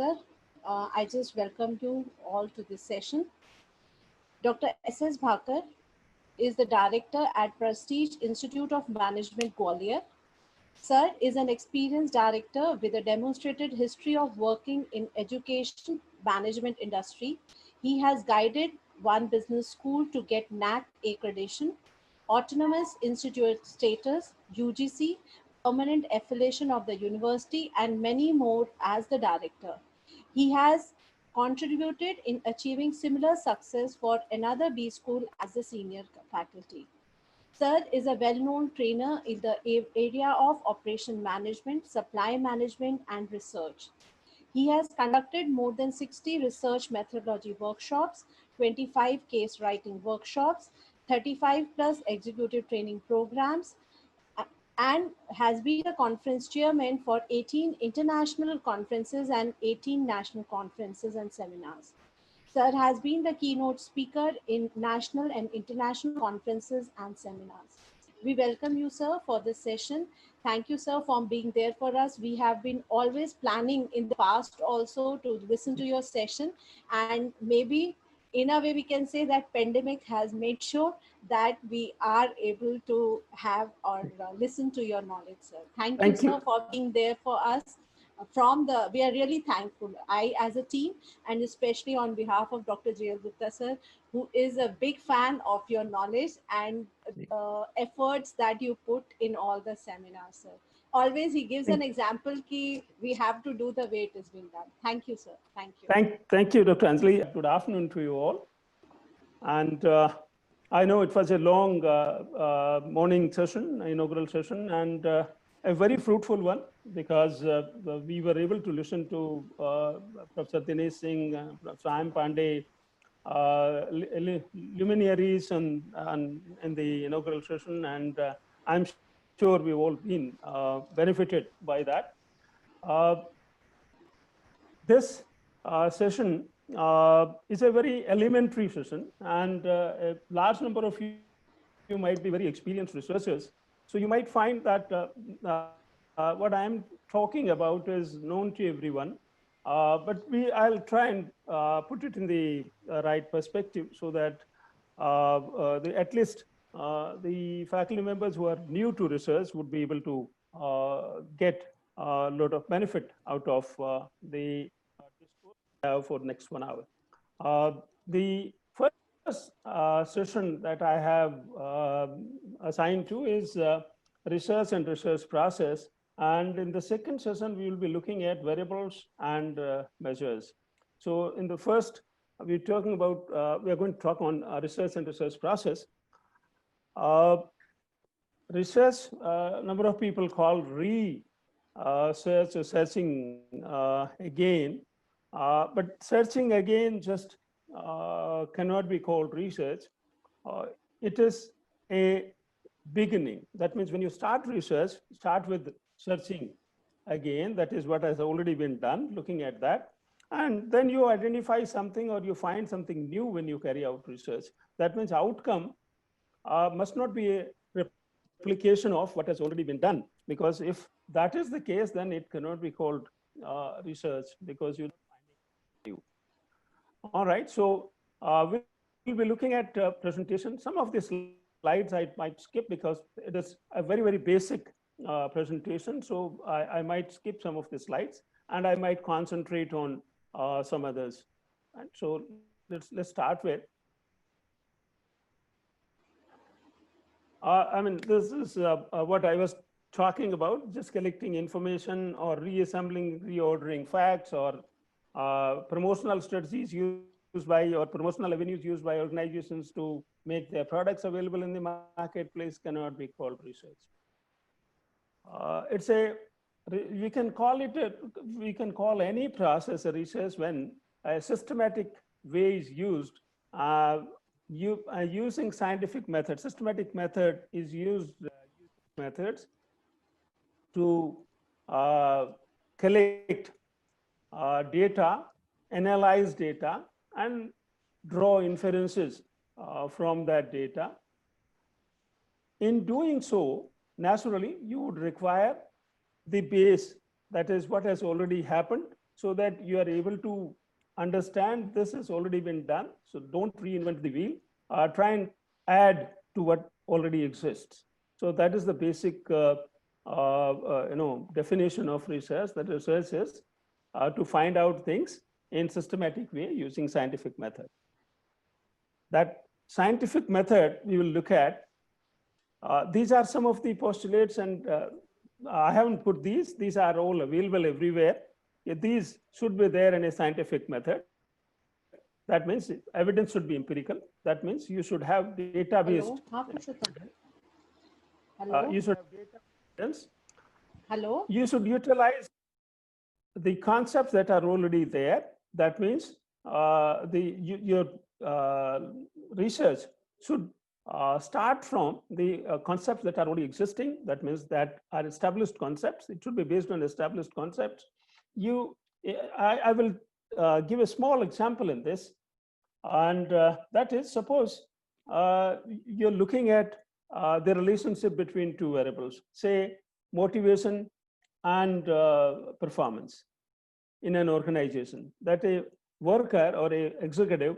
sir. I just welcome you all to this session. Dr. S.S. Bhakar is the director at Prestige Institute of Management, Gwalior. Sir is an experienced director with a demonstrated history of working in education management industry. He has guided one business school to get NAC accreditation, autonomous institute status, UGC, permanent affiliation of the university, and many more as the director. He has contributed in achieving similar success for another B school as a senior faculty. Sir is a well-known trainer in the area of operation management, supply management, and research. He has conducted more than 60 research methodology workshops, 25 case writing workshops, 35 plus executive training programs, and has been the conference chairman for 18 international conferences and 18 national conferences and seminars. Sir has been the keynote speaker in national and international conferences and seminars. We welcome you, sir, for this session. Thank you, sir, for being there for us. We have been always planning in the past also to listen to your session, and maybe in a way we can say that pandemic has made sure that we are able to have or listen to your knowledge, sir. Thank you, Thank sir, you. for being there for us. We are really thankful, I as a team, and especially on behalf of Dr. J.L. Gupta, sir, who is a big fan of your knowledge and efforts that you put in all the seminars, sir. Always he gives an example ki we have to do the way it is being done. Thank you, sir. Thank you. Thank you, Dr. Anjali. Good afternoon to you all. And I know it was a long morning session, inaugural session, and a very fruitful one because we were able to listen to Professor Dinesh Singh, Sam Pandey, luminaries and in the inaugural session, and I'm sure we've all been benefited by that. This session is a very elementary session, and a large number of you might be very experienced researchers. So you might find that what I'm talking about is known to everyone, but I'll try and put it in the right perspective so that at least the faculty members who are new to research would be able to get a lot of benefit out of the discourse we have for the next 1 hour. The first session that I have assigned to is research and research process. And in the second session, we will be looking at variables and measures. So in the first, we're talking about, we are going to talk on research and research process. Research, a number of people call research or searching again, but searching again just cannot be called research. It is a beginning. That means when you start research, start with searching again. That is what has already been done, looking at that. And then you identify something or you find something new when you carry out research. That means outcome must not be a replication of what has already been done. Because if that is the case, then it cannot be called research because you're not finding new. All right, so we'll be looking at presentation. Some of the slides I might skip because it is a very, very basic presentation. So I might skip some of the slides and I might concentrate on some others. And so let's start with. I mean, this is what I was talking about, just collecting information or reassembling, reordering facts or promotional strategies used by or promotional avenues used by organizations to make their products available in the marketplace cannot be called research. It's a, we can call any process a research when a systematic way is used. Using scientific methods. Systematic method is used methods to collect data, analyze data, and draw inferences from that data. In doing so, naturally, you would require the base, that is what has already happened. so that you are able to understand this has already been done. So don't reinvent the wheel. Try and add to what already exists. So that is the basic definition of research. That research is to find out things in systematic way using scientific method. That scientific method we will look at. These are some of the postulates, and I haven't put these. These are all available everywhere. These should be there in a scientific method. That means evidence should be empirical. That means you should have data-based. Hello. You should have data evidence. Hello. You should utilize the concepts that are already there. That means your research should start from the concepts that are already existing. That means that are established concepts. It should be based on established concepts. I will give a small example in this, and that is, suppose you're looking at the relationship between two variables, say motivation and performance in an organization. That a worker or a executive,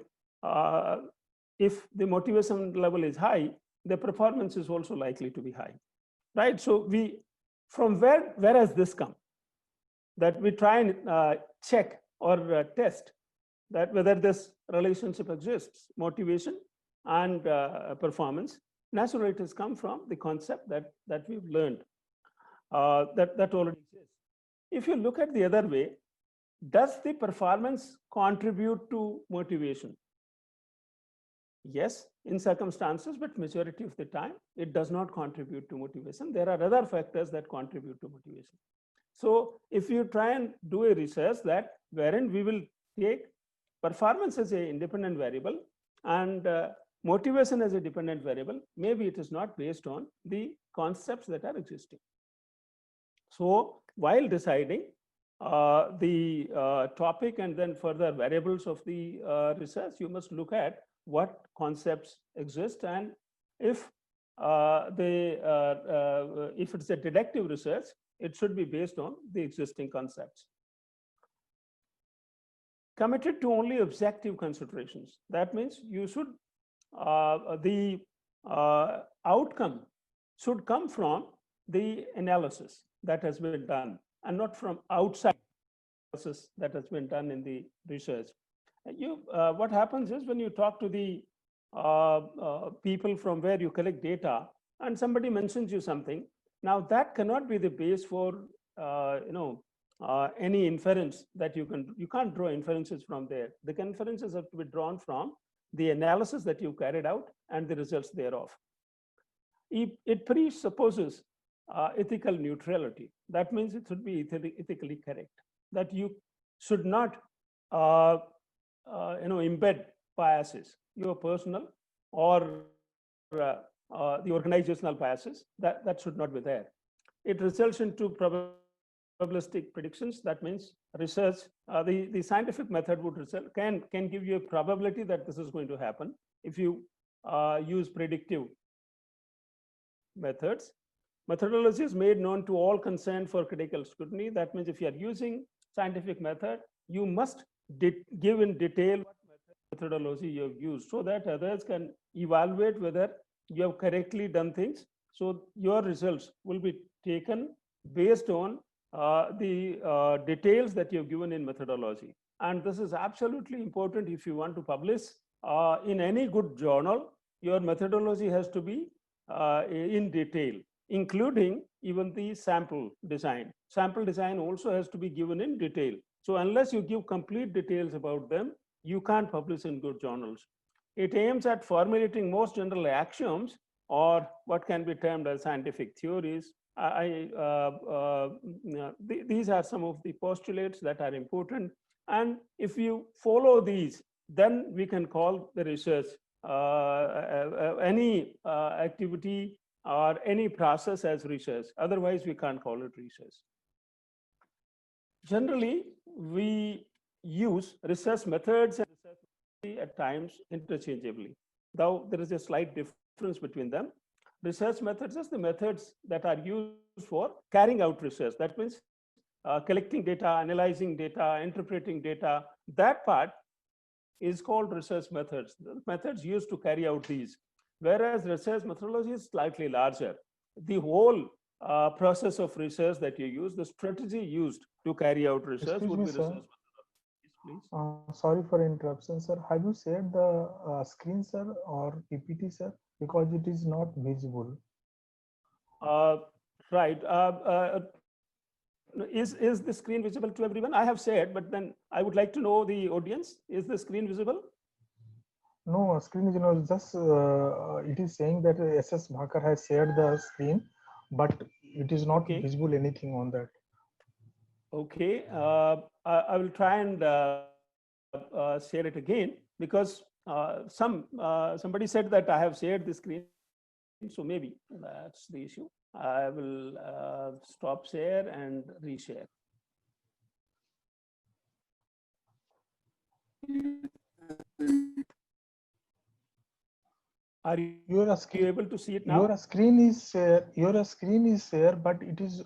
if the motivation level is high, the performance is also likely to be high, right? So from where has this come? That we try and check or test that whether this relationship exists, motivation and performance. Naturally, it has come from the concept that we've learned that already exists. If you look at the other way, does the performance contribute to motivation? Yes, in circumstances, but majority of the time, it does not contribute to motivation. There are other factors that contribute to motivation. So if you try and do a research that wherein we will take performance as an independent variable and motivation as a dependent variable, maybe it is not based on the concepts that are existing. So while deciding the topic and then further variables of the research, you must look at what concepts exist, and if it's a deductive research, it should be based on the existing concepts. Committed to only objective considerations. That means you should the outcome should come from the analysis that has been done and not from outside analysis that has been done in the research. What happens is when you talk to the people from where you collect data and somebody mentions you something, now that cannot be the base for any inference that you can't draw inferences from there. The inferences have to be drawn from the analysis that you carried out and the results thereof. It presupposes ethical neutrality. That means it should be ethically correct. That you should not embed biases, your personal or the organizational biases. That should not be there. It results into probabilistic predictions. That means research, the scientific method would result can give you a probability that this is going to happen if you use predictive methods. Methodology is made known to all concerned for critical scrutiny. That means if you are using scientific method, you must give in detail what methodology you have used so that others can evaluate whether you have correctly done things. So your results will be taken based on the details that you have given in methodology. And this is absolutely important if you want to publish in any good journal. Your methodology has to be in detail, including even the sample design. Sample design also has to be given in detail. So unless you give complete details about them, you can't publish in good journals. It aims at formulating most general axioms, or what can be termed as scientific theories. These are some of the postulates that are important. And if you follow these, then we can call the research any activity or any process as research. Otherwise, we can't call it research. Generally, we use research methods and research at times interchangeably, though there is a slight difference between them. Research methods are the methods that are used for carrying out research. That means collecting data, analyzing data, interpreting data. That part is called research methods. The methods used to carry out these, whereas research methodology is slightly larger. The whole process of research that you use, the strategy used to carry out research Excuse would me, be sir. research methodology. Please. Sorry for interruption, sir. Have you shared the screen, sir, or PPT, sir? Because it is not visible. Right. Is the screen visible to everyone? I have said, but then I would like to know the audience. Is the screen visible? No, screen is not just, it is saying that SS Bhakar has shared the screen, but it is not Okay. visible anything on that. Okay. I will try and share it again, because somebody said that I have shared the screen, so maybe that's the issue. I will stop share and reshare. Are you able to see it now? Your screen is there, but it is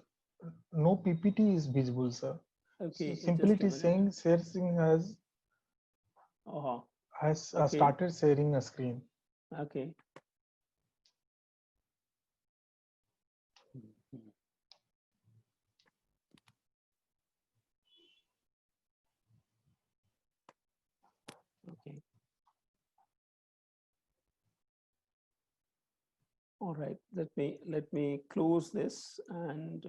no PPT is visible, sir. Okay. So simply it is saying sharing has Okay. started sharing a screen. Okay. Okay. All right. Let me close this and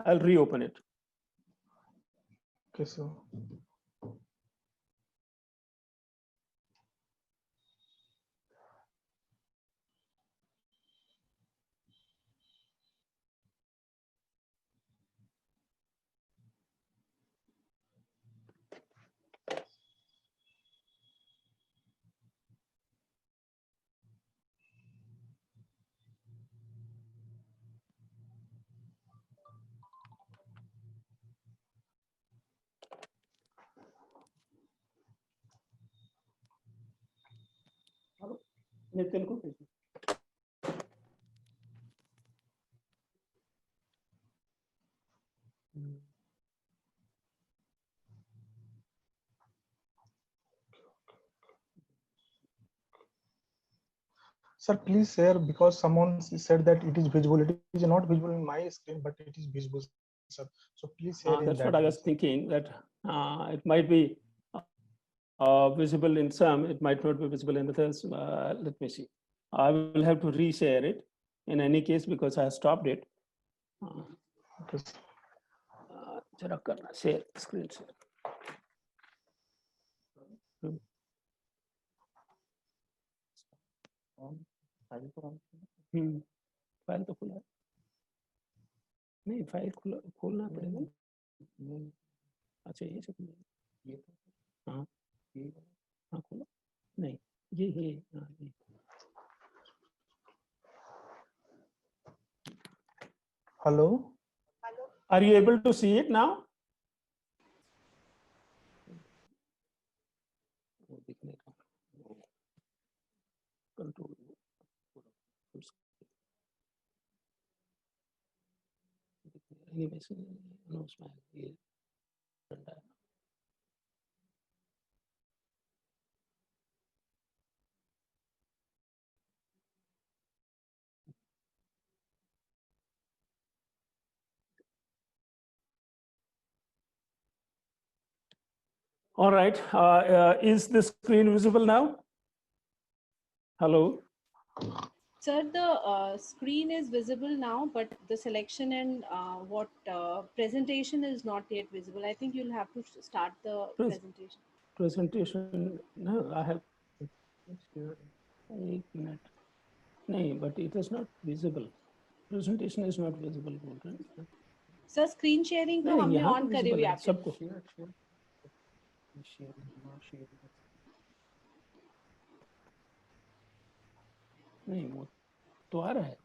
I'll reopen it. Okay, so Nitin को भेजो। sir, please share, because someone said that it is visible. It is not visible in my screen, but it is visible, sir. So please share in That's that. what I was thinking, that it might be visible in some, it might not be visible in others. Let me see. I will have to reshare it in any case, because I stopped it. Okay, sir. जरा करना share screen share. File तो खुला है नहीं, file खोलना पड़ेगा। अच्छा, ये सब हाँ हाँ खोलो नहीं, ये हाँ ये। Hello. Are you able to see it now? Control. Anyways, no smile. All right. Is the screen visible now? Hello. Sir, the screen is visible now, but the selection and what presentation is not yet visible. I think you'll have to start the presentation. Presentation. No, I have. 1 minute. No, but it is not visible. Presentation is not visible. Sir, screen sharing तो हमने on करी हुई है सबको। नहीं, वो तो आ रहा है।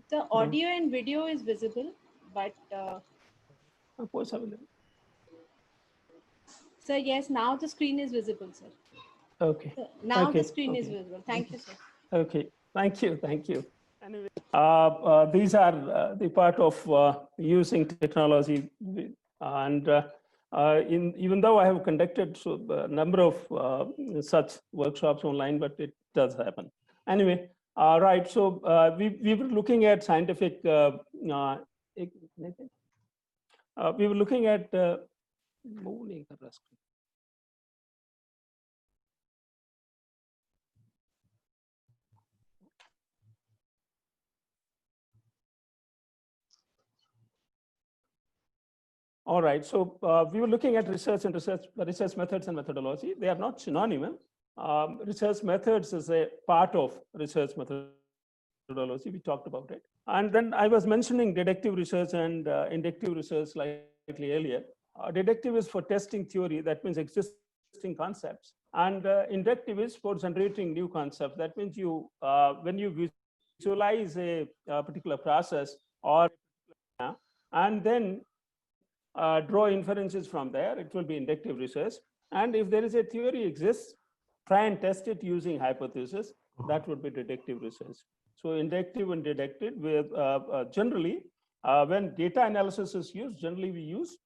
The audio and video is visible, but Post available. Sir, yes, now the screen is visible, sir. Okay. Now Okay. the screen is Okay. visible. Thank you, sir. Okay. Thank you. Thank you. Anyway, these are the part of using technology, and even though I have conducted a number of such workshops online, but it does happen. Anyway, right. So we were looking at scientific. We were looking at. All right, so we were looking at research methods and methodology. They are not synonymous. Research methods is a part of research methodology. We talked about it. And then I was mentioning deductive research and inductive research slightly earlier. Deductive is for testing theory, that means existing concepts. And inductive is for generating new concepts. That means you, when you visualize a particular process or, and then draw inferences from there, it will be inductive research. And if there is a theory exists, try and test it using hypothesis, that would be deductive research. So inductive and deductive, with generally, when data analysis is used, generally we use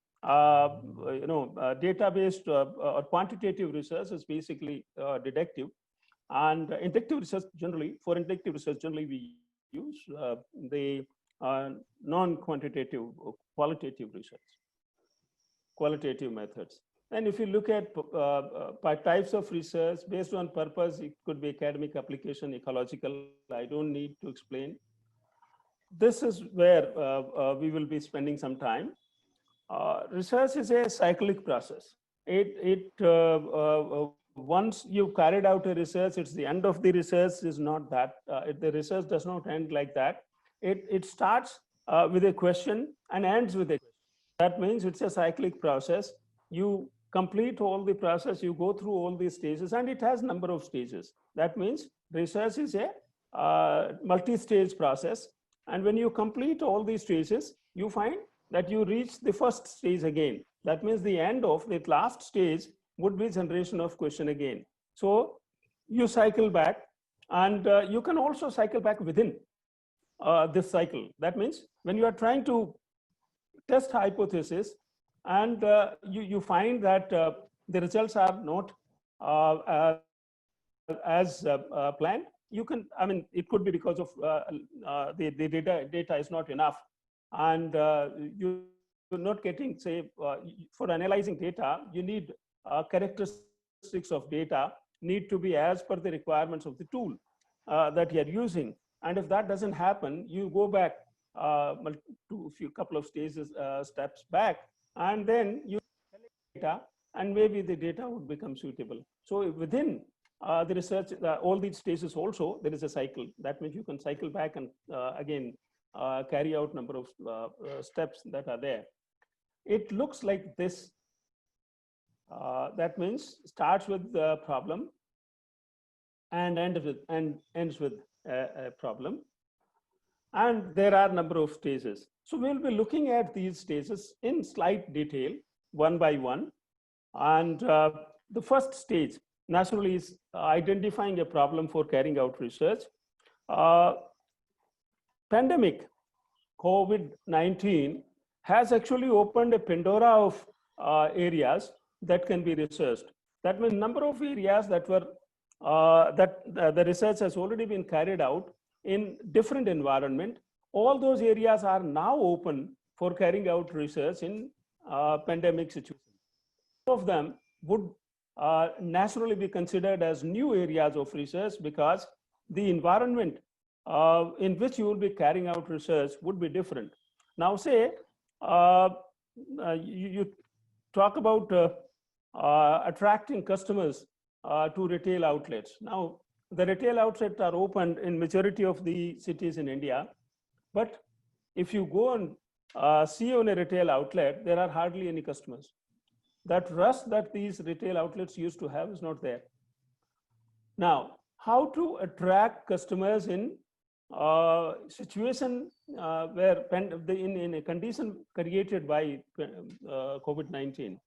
data-based or quantitative research is basically deductive. And inductive research generally, for inductive research, generally we use the non-quantitative qualitative research, qualitative methods. And if you look at types of research based on purpose, it could be academic, application, ecological. I don't need to explain. This is where we will be spending some time. Research is a cyclic process. Once you've carried out a research, it's the end of the research is not that. The research does not end like that. It starts with a question and ends with a question. That means it's a cyclic process. You complete all the process, you go through all these stages, and it has number of stages. That means research is a multi-stage process. And when you complete all these stages, you find that you reach the first stage again. That means the end of the last stage would be generation of question again. So you cycle back, and you can also cycle back within this cycle. That means when you are trying to test hypothesis and you find that the results are not as planned, you can, I mean, it could be because of the data is not enough, and you're not getting, say, for analyzing data, you need characteristics of data need to be as per the requirements of the tool that you're using. And if that doesn't happen, you go back to a couple of steps back, and then you collect data, and maybe the data would become suitable. So within the research, all these stages also, there is a cycle. That means you can cycle back and again carry out number of steps that are there. It looks like this. That means starts with the problem and ends with a problem. And there are a number of stages. So we'll be looking at these stages in slight detail, one by one. And the first stage, naturally, is identifying a problem for carrying out research. Pandemic, COVID-19, has actually opened a Pandora of areas that can be researched. That means number of areas that were, the research has already been carried out in different environment. All those areas are now open for carrying out research in pandemic situation. Some of them would naturally be considered as new areas of research because the environment in which you will be carrying out research would be different. Now, say you talk about attracting customers to retail outlets. Now, the retail outlets are opened in majority of the cities in India, but if you go and see on a retail outlet, there are hardly any customers. That rush that these retail outlets used to have is not there. Now, how to attract customers in situation where in a condition created by COVID-19,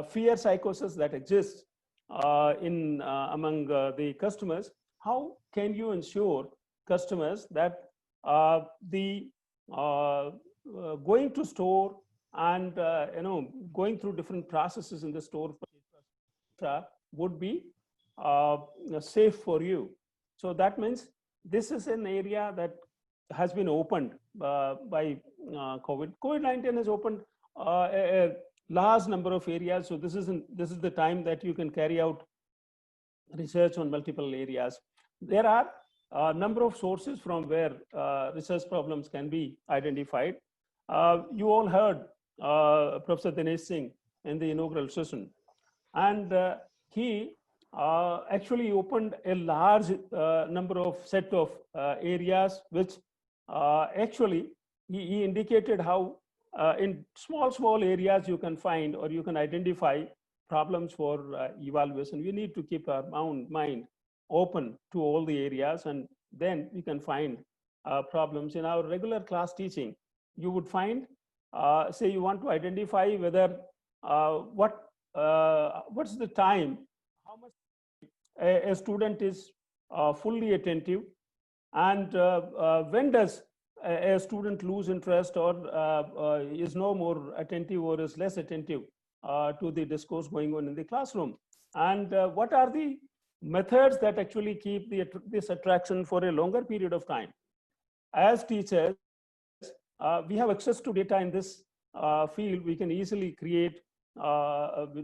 fear psychosis that exists in among the customers, how can you ensure customers that the going to store and going through different processes in the store would be safe for you? So that means this is an area that has been opened by COVID. COVID-19 has opened a large number of areas. So this is the time that you can carry out research on multiple areas. There are a number of sources from where research problems can be identified. You all heard Professor Dinesh Singh in the inaugural session, and he actually opened a large number of set of areas, which actually he indicated how in small areas you can find or you can identify problems for evaluation. We need to keep our mind open to all the areas, and then we can find problems. In our regular class teaching, you would find, say you want to identify whether what's the time, how much a student is fully attentive, and when does a student lose interest or is no more attentive or is less attentive to the discourse going on in the classroom, and what are the methods that actually keep this attraction for a longer period of time. As teachers, we have access to data in this field. We can easily create,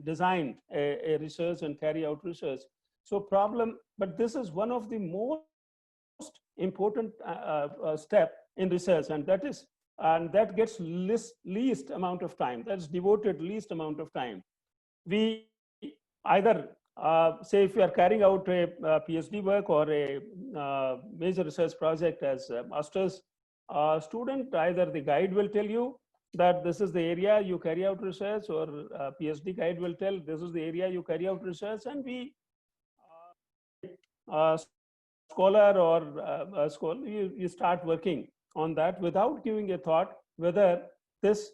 design a research and carry out research. So but this is one of the most important step in research, and that gets least amount of time. That's devoted least amount of time. We either say if you are carrying out a PhD work or a major research project as a master's student, either the guide will tell you that this is the area you carry out research, or PhD guide will tell this is the area you carry out research, and we scholar or a scholar, you start working on that without giving a thought whether this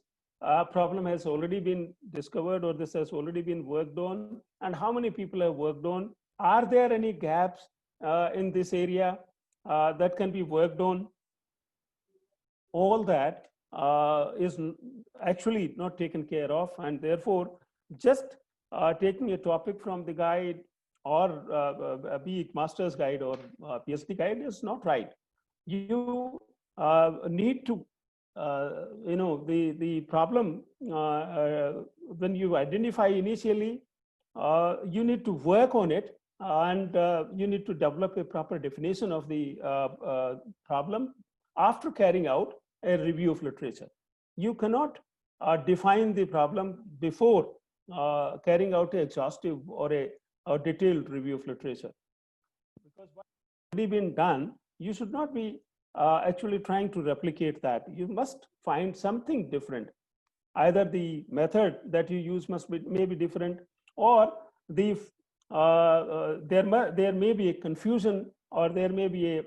problem has already been discovered or this has already been worked on, and how many people have worked on. Are there any gaps in this area that can be worked on? All that is actually not taken care of, and therefore just taking a topic from the guide, or be it master's guide or PhD guide, is not right. You need to, the problem, when you identify initially, you need to work on it, and you need to develop a proper definition of the problem after carrying out a review of literature. You cannot define the problem before carrying out an exhaustive or a detailed review of literature. Because what's already been done, you should not be actually trying to replicate that. You must find something different. Either the method that you use may be different, or the there may be a confusion, or there may be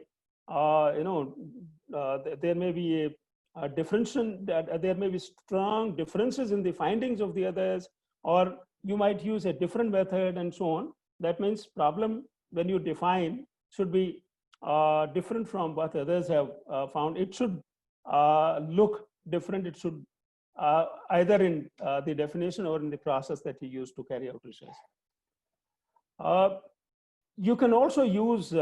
there may be a differentiation, that there may be strong differences in the findings of the others, or you might use a different method, and so on. That means problem, when you define, should be different from what others have found. It should look different. It should either in the definition or in the process that you use to carry out research. You can also use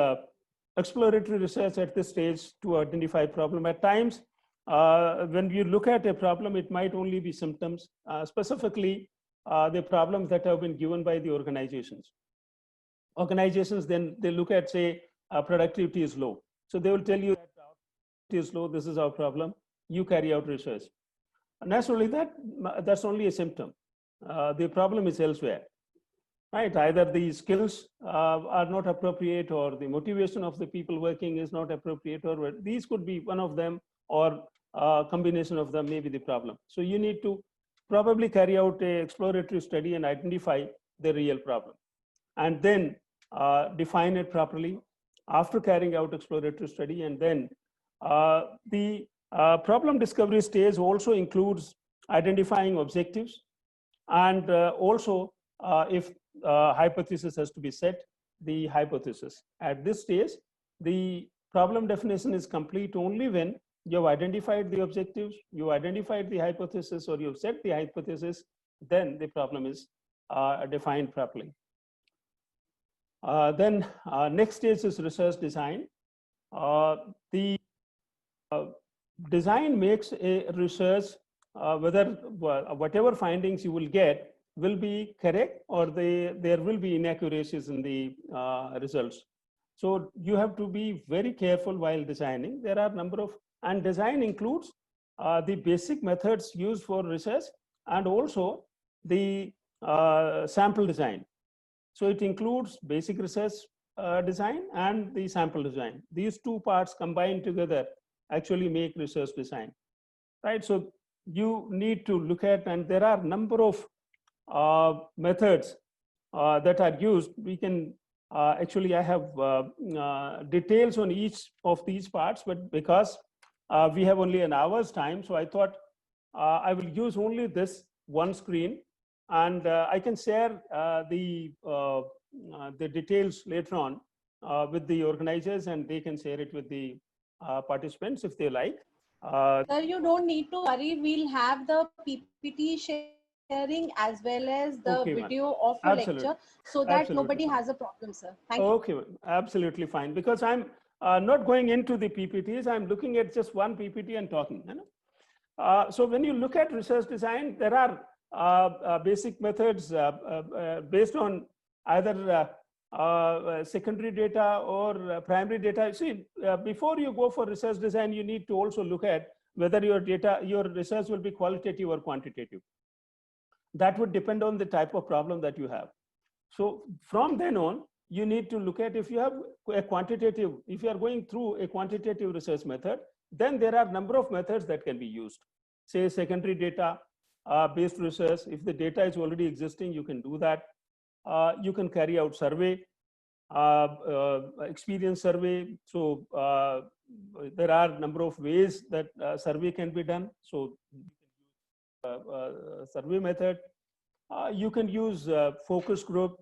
exploratory research at this stage to identify problem. At times, when you look at a problem, it might only be symptoms, specifically the problems that have been given by the organizations. Organizations, then they look at, say, productivity is low. So they will tell you that productivity is low, this is our problem, you carry out research. Naturally, that's only a symptom. The problem is elsewhere, right? Either the skills are not appropriate, or the motivation of the people working is not appropriate, or these could be one of them, or a combination of them may be the problem. So you need to probably carry out an exploratory study and identify the real problem, and then define it properly, after carrying out exploratory study. And then the problem discovery stage also includes identifying objectives, and also if hypothesis has to be set, the hypothesis. At this stage, the problem definition is complete only when you have identified the objectives, you identified the hypothesis, or you've set the hypothesis, then the problem is defined properly. Then next stage is research design. The design makes a research whether whatever findings you will get will be correct, or there will be inaccuracies in the results. So you have to be very careful while designing. There are a number of, and design includes the basic methods used for research, and also the sample design. So it includes basic research design and the sample design. These two parts combined together actually make research design, right? So you need to look at, and there are a number of methods that are used. We can actually, I have details on each of these parts, but because we have only an hour's time, so I thought I will use only this one screen, and I can share the details later on with the organizers, and they can share it with the participants if they like. Sir, you don't need to worry. We'll have the PPT sharing as well as the Okay, video of your absolutely. lecture, so that Absolutely nobody fine. has a problem, sir. Thank you. Okay, absolutely fine. Because I'm not going into the PPTs, I'm looking at just one PPT and talking. You know? So when you look at research design, there are basic methods based on either secondary data or primary data. See, before you go for research design, you need to also look at whether your data, your research will be qualitative or quantitative. That would depend on the type of problem that you have. So from then on, you need to look at, if you have a quantitative, if you are going through a quantitative research method, then there are a number of methods that can be used. Say secondary data based research. If the data is already existing, you can do that. You can carry out survey, experience survey. So there are a number of ways that survey can be done. So survey method. You can use focus group.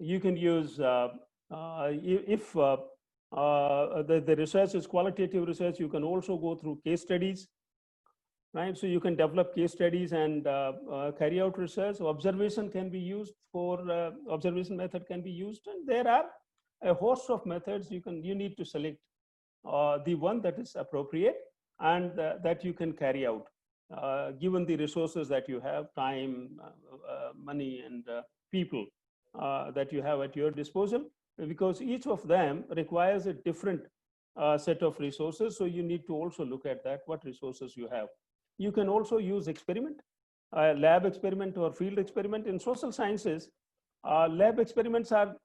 You can use, if the research is qualitative research, you can also go through case studies, right? So you can develop case studies and carry out research. Observation can be used for, observation method can be used. And there are a host of methods. You need to select the one that is appropriate and that you can carry out. Given the resources that you have, time, money, and people that you have at your disposal, because each of them requires a different set of resources. So you need to also look at that, what resources you have. You can also use experiment, lab experiment or field experiment. In social sciences, lab experiments are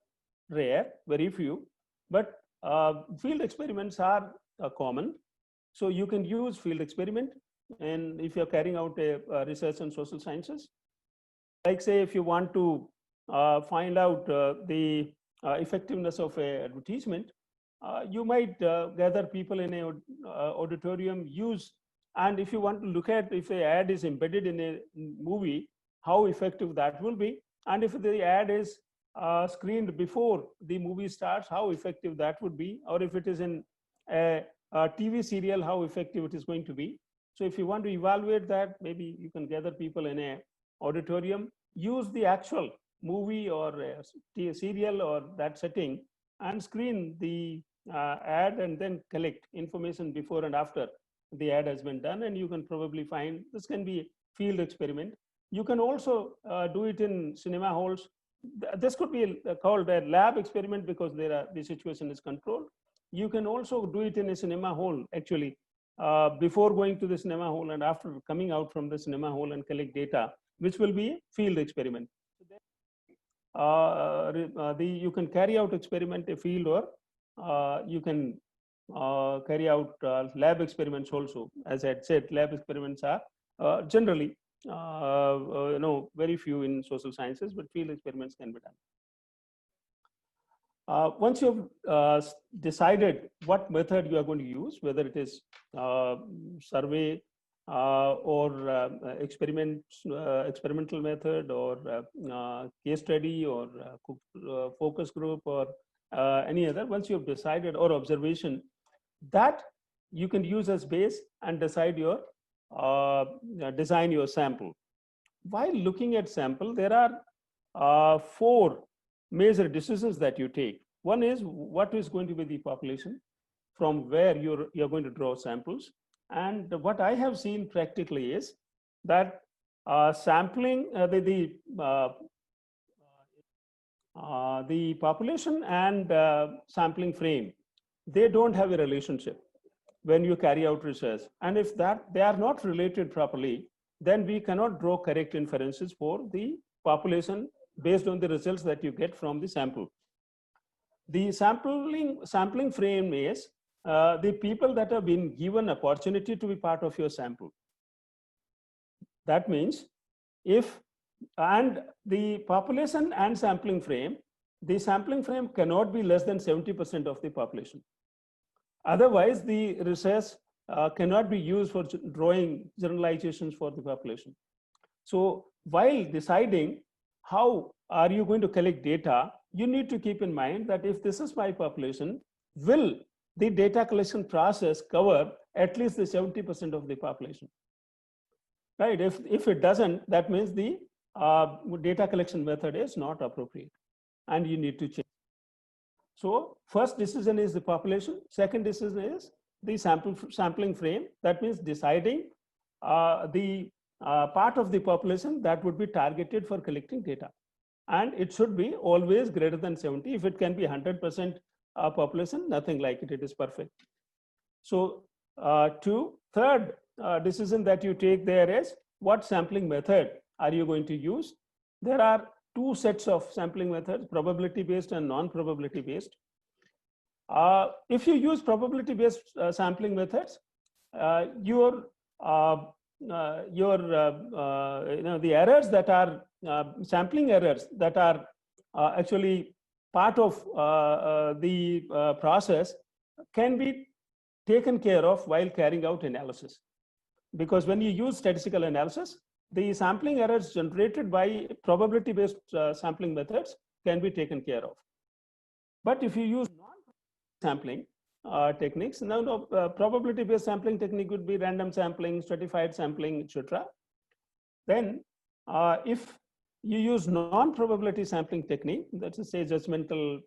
rare, very few, but field experiments are common. So you can use field experiment. And if you're carrying out a research in social sciences, like say if you want to find out the effectiveness of a advertisement, you might gather people in a auditorium, use, and if you want to look at if the ad is embedded in a movie, how effective that will be, and if the ad is screened before the movie starts, how effective that would be, or if it is in a TV serial, how effective it is going to be. So if you want to evaluate that, maybe you can gather people in a auditorium, use the actual movie or a serial or that setting, and screen the ad, and then collect information before and after the ad has been done. And you can probably find, this can be field experiment. You can also do it in cinema halls. This could be called a lab experiment because the situation is controlled. You can also do it in a cinema hall, actually, before going to the cinema hall and after coming out from the cinema hall, and collect data, which will be field experiment. You can carry out experiment a field, or you can carry out lab experiments also. As I had said, lab experiments are generally very few in social sciences, but field experiments can be done. Once you've decided what method you are going to use, whether it is survey or experimental method or case study or focus group or any other, once you've decided, or observation, that you can use as base and decide your design your sample. While looking at sample, there are 4 major decisions that you take. One is what is going to be the population from where you're going to draw samples. And what I have seen practically is that sampling, the population and sampling frame, they don't have a relationship when you carry out research. And if they are not related properly, then we cannot draw correct inferences for the population based on the results that you get from the sample. The sampling frame is the people that have been given opportunity to be part of your sample. That means and the population and sampling frame, the sampling frame cannot be less than 70% of the population. Otherwise, the research cannot be used for drawing generalizations for the population. So while deciding how are you going to collect data, you need to keep in mind that if this is my population, will the data collection process cover at least the 70% of the population? Right? If it doesn't, that means the data collection method is not appropriate and you need to change. So first decision is the population. Second decision is the sampling frame. That means deciding the part of the population that would be targeted for collecting data. And it should be always greater than 70. If it can be 100% population, nothing like it, it is perfect. So third decision that you take there is what sampling method are you going to use? There are 2 sets of sampling methods, probability based and non-probability based. If you use probability based sampling methods, the errors that are sampling errors that are actually part of the process can be taken care of while carrying out analysis. Because when you use statistical analysis, the sampling errors generated by probability based sampling methods can be taken care of. But if you use non-sampling techniques, now probability based sampling technique would be random sampling, stratified sampling, etc. Then if you use non-probability sampling technique, that's to say judgmental,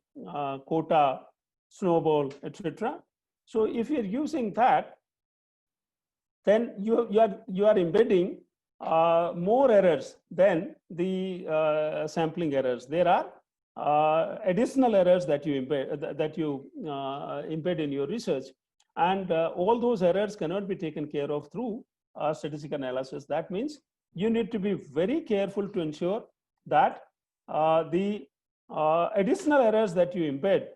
quota, snowball, etc. So if you're using that, then you are embedding more errors than the sampling errors. There are additional errors that you embed in your research, and all those errors cannot be taken care of through statistical analysis. That means you need to be very careful to ensure that the additional errors that you embed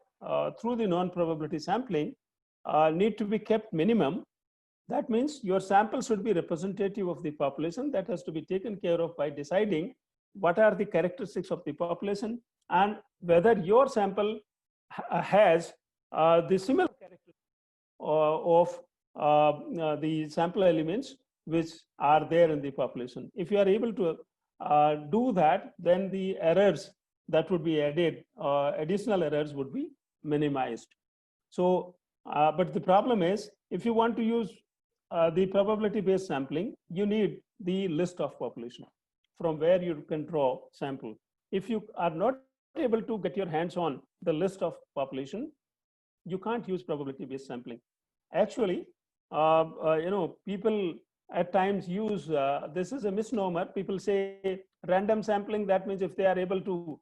through the non-probability sampling need to be kept minimum. That means your sample should be representative of the population. That has to be taken care of by deciding what are the characteristics of the population and whether your sample has the similar characteristics of the sample elements which are there in the population. If you are able to do that, then the errors that would be added, additional errors would be minimized. So, but the problem is, if you want to use the probability-based sampling, you need the list of population from where you can draw sample. If you are not able to get your hands on the list of population, you can't use probability-based sampling. Actually, people at times use, this is a misnomer. People say random sampling, that means if they are able to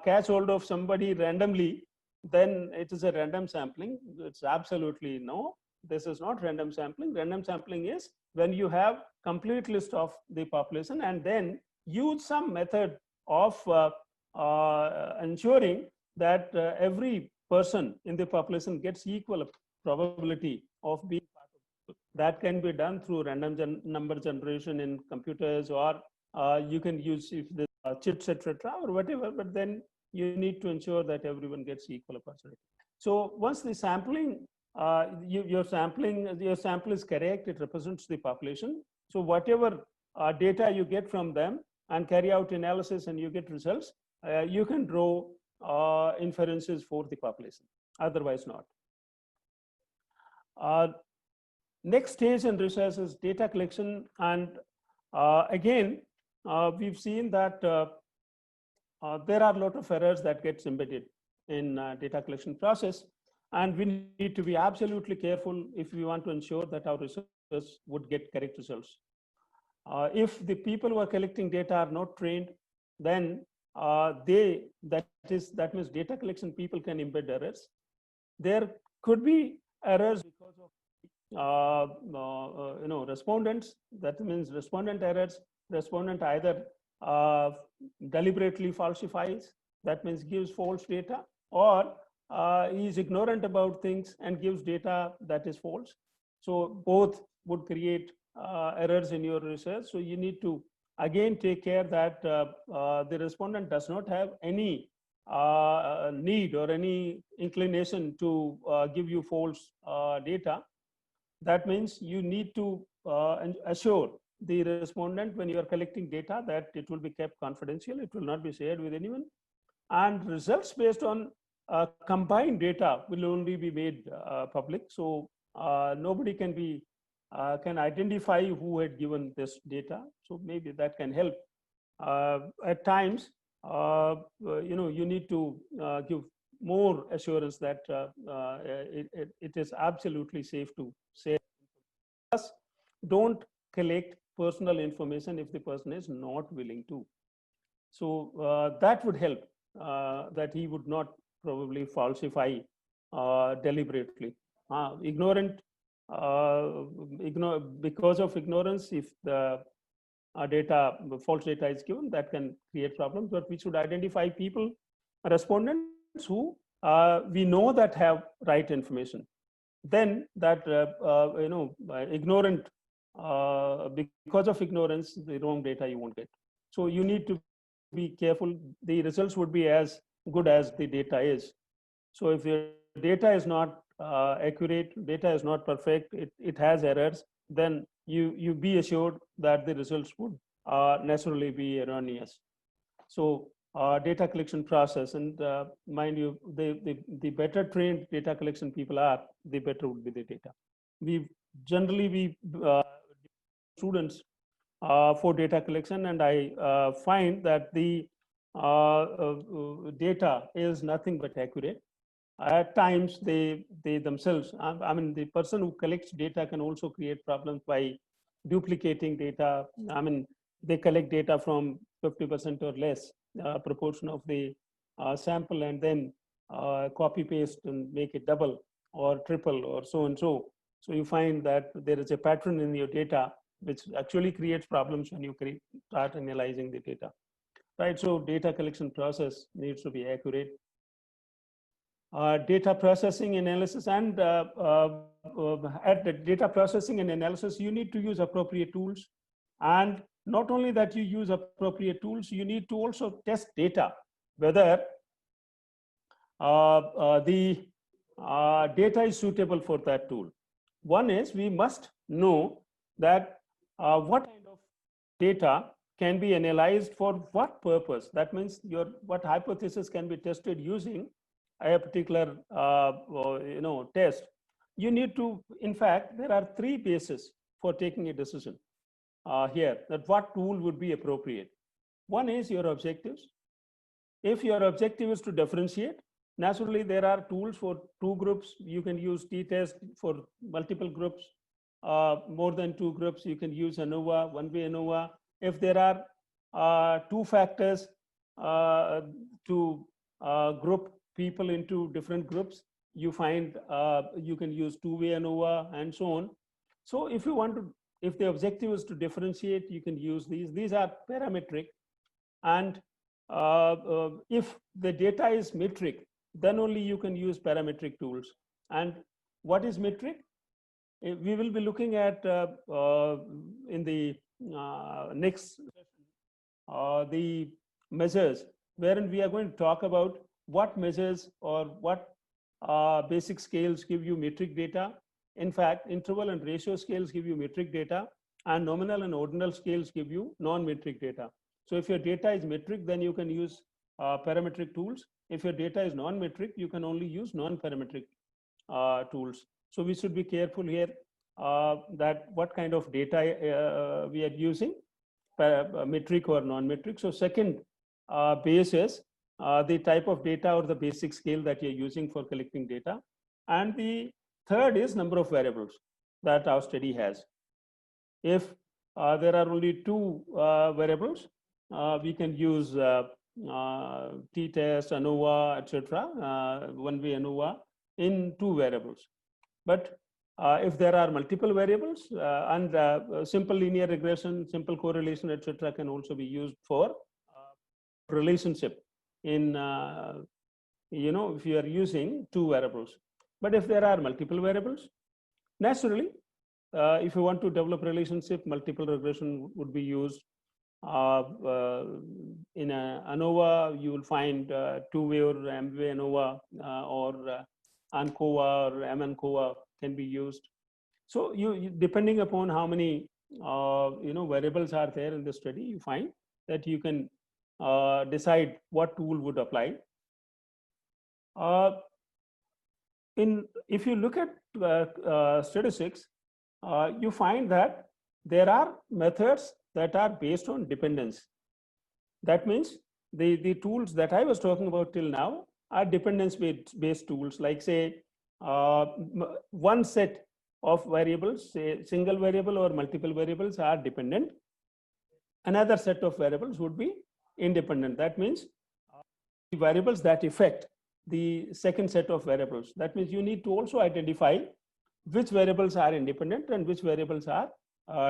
catch hold of somebody randomly, then it is a random sampling. It's absolutely no. This is not random sampling. Random sampling is when you have complete list of the population and then use some method of ensuring that every person in the population gets equal probability of being part of it. That can be done through random number generation in computers, or you can use, if this chits, etc., or whatever, but then you need to ensure that everyone gets equal opportunity. So once the sampling, your sample is correct, it represents the population. So whatever data you get from them and carry out analysis and you get results, you can draw inferences for the population, otherwise not. Next stage in research is data collection, and again, we've seen that there are a lot of errors that gets embedded in data collection process, and we need to be absolutely careful if we want to ensure that our research would get correct results. If the people who are collecting data are not trained, then that means data collection people can embed errors. There could be errors because of respondents. That means respondent errors. Respondent either deliberately falsifies, that means gives false data, or he is ignorant about things and gives data that is false. So both would create errors in your research. So you need to again take care that the respondent does not have any need or any inclination to give you false data. That means you need to assure the respondent when you are collecting data that it will be kept confidential, it will not be shared with anyone, and results based on combined data will only be made public. So nobody can identify who had given this data. So maybe that can help. At times, you need to give more assurance that it is absolutely safe to say. Plus, don't collect personal information if the person is not willing to. So that would help, that he would not probably falsify deliberately. Ignorant, because of ignorance, if the false data is given, that can create problems. But we should identify people, respondents who we know that have right information. Then that ignorant, because of ignorance, the wrong data you won't get. So you need to be careful. The results would be as good as the data is. So if your data is not accurate, data is not perfect, it has errors, then you be assured that the results would necessarily be erroneous. So data collection process, and mind you, the better trained data collection people are, the better would be the data. We generally students for data collection, and I find that the data is nothing but accurate. At times, they themselves, I mean, the person who collects data can also create problems by duplicating data. I mean, they collect data from 50% or less proportion of the sample, and then copy paste and make it double or triple or so and so. So you find that there is a pattern in your data which actually creates problems when you start analyzing the data, right? So data collection process needs to be accurate. Data processing analysis, and at the data processing and analysis, you need to use appropriate tools. And not only that you use appropriate tools, you need to also test data, whether the data is suitable for that tool. One is, we must know that what kind of data can be analyzed for what purpose. That means what hypothesis can be tested using a particular test. You need to, in fact, there are three bases for taking a decision here, that what tool would be appropriate. One is your objectives. If your objective is to differentiate, naturally there are tools for two groups. You can use t-test. For multiple groups, more than two groups, you can use ANOVA, one-way ANOVA. If there are two factors to group people into different groups, you find you can use two-way ANOVA and so on. So if you want to, if the objective is to differentiate, you can use these. These are parametric. And if the data is metric, then only you can use parametric tools. And what is metric? We will be looking at in the next session the measures, wherein we are going to talk about what measures or what basic scales give you metric data. In fact, interval and ratio scales give you metric data, and nominal and ordinal scales give you non-metric data. So if your data is metric, then you can use parametric tools. If your data is non-metric, you can only use non-parametric tools. So we should be careful here that what kind of data we are using, metric or non-metric. So second base is the type of data or the basic scale that you're using for collecting data. And the third is number of variables that our study has. If there are only two variables, we can use t-test, ANOVA, etc., one-way ANOVA in two variables. But if there are multiple variables and simple linear regression, simple correlation, etc., can also be used for relationship in, if you are using two variables. But if there are multiple variables, naturally, if you want to develop relationship, multiple regression would be used. In ANOVA, you will find two-way or M-way ANOVA or ANCOVA or M-ANCOVA can be used. So you depending upon how many variables are there in the study, you find that you can decide what tool would apply. If you look at statistics, you find that there are methods that are based on dependence. That means the tools that I was talking about till now are dependence-based tools, like say one set of variables, say single variable or multiple variables are dependent. Another set of variables would be independent. That means the variables that affect the second set of variables. That means you need to also identify which variables are independent and which variables are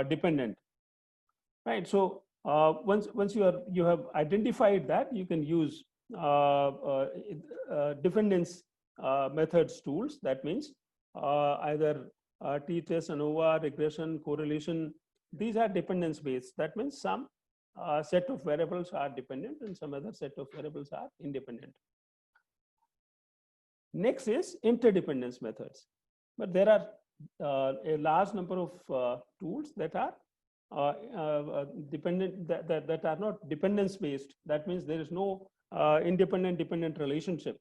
dependent, right? So once you have identified that, you can use dependence methods tools. That means either t-test, ANOVA, regression, correlation. These are dependence based. That means some set of variables are dependent and some other set of variables are independent. Next is interdependence methods. But there are a large number of tools that are dependent, that are not dependence based. That means there is no independent-dependent relationship.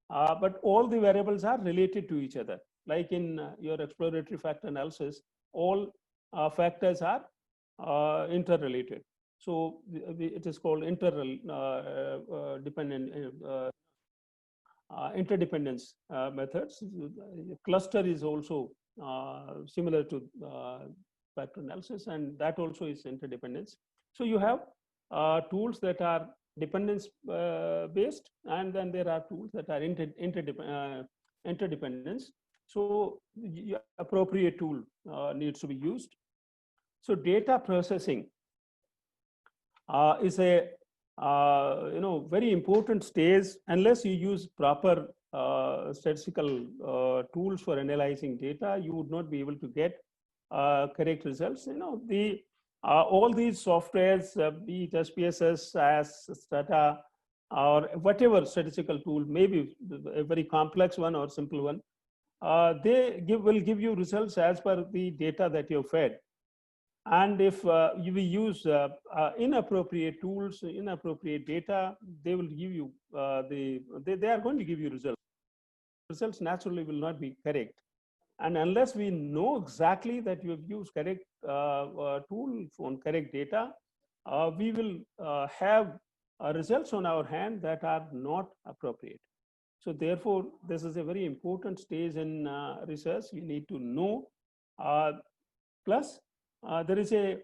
But all the variables are related to each other. Like in your exploratory factor analysis, all factors are interrelated. So it is called interdependence methods. Cluster is also similar to factor analysis, and that also is interdependence. So you have tools that are dependence based, and then there are tools that are interdependence. So appropriate tool needs to be used. So data processing is a very important stage. Unless you use proper statistical tools for analyzing data, you would not be able to get correct results. All these softwares, be it SPSS, SAS, Stata, or whatever statistical tool, maybe a very complex one or simple one, they will give you results as per the data that you've fed. And if you will use inappropriate tools, inappropriate data, they will give you they are going to give you results. Results naturally will not be correct. And unless we know exactly that you have used correct tool on correct data, we will have results on our hand that are not appropriate. So therefore, this is a very important stage in research. You need to know. Plus, there is a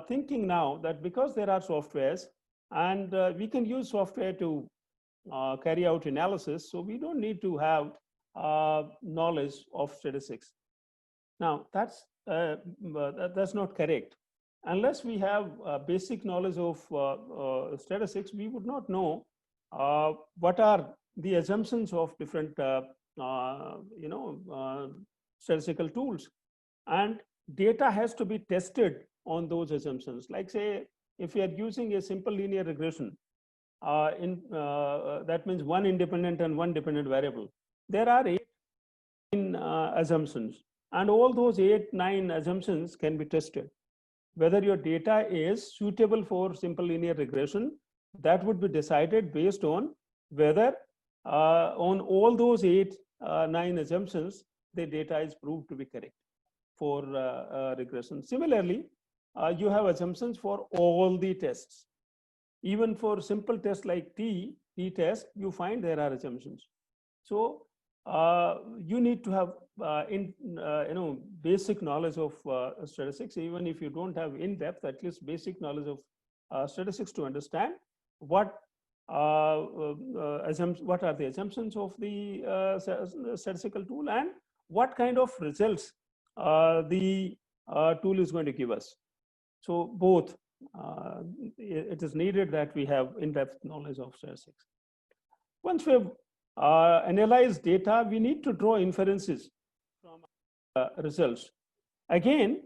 thinking now that because there are softwares and we can use software to carry out analysis, so we don't need to have knowledge of statistics. Now, that's not correct. Unless we have basic knowledge of statistics, we would not know what are the assumptions of different statistical tools. And data has to be tested on those assumptions. Like say, if you are using a simple linear regression, that means one independent and one dependent variable. There are 8 assumptions, and all those 8-9 assumptions can be tested. Whether your data is suitable for simple linear regression, that would be decided based on whether on all those 8-9 assumptions, the data is proved to be correct for regression. Similarly, you have assumptions for all the tests. Even for simple tests like t-test, you find there are assumptions. So you need to have basic knowledge of statistics. Even if you don't have in-depth, at least basic knowledge of statistics to understand what are the assumptions of the statistical tool, and what kind of results the tool is going to give us. So both, it is needed that we have in-depth knowledge of statistics. Once we have analyzed data, we need to draw inferences from results. Again,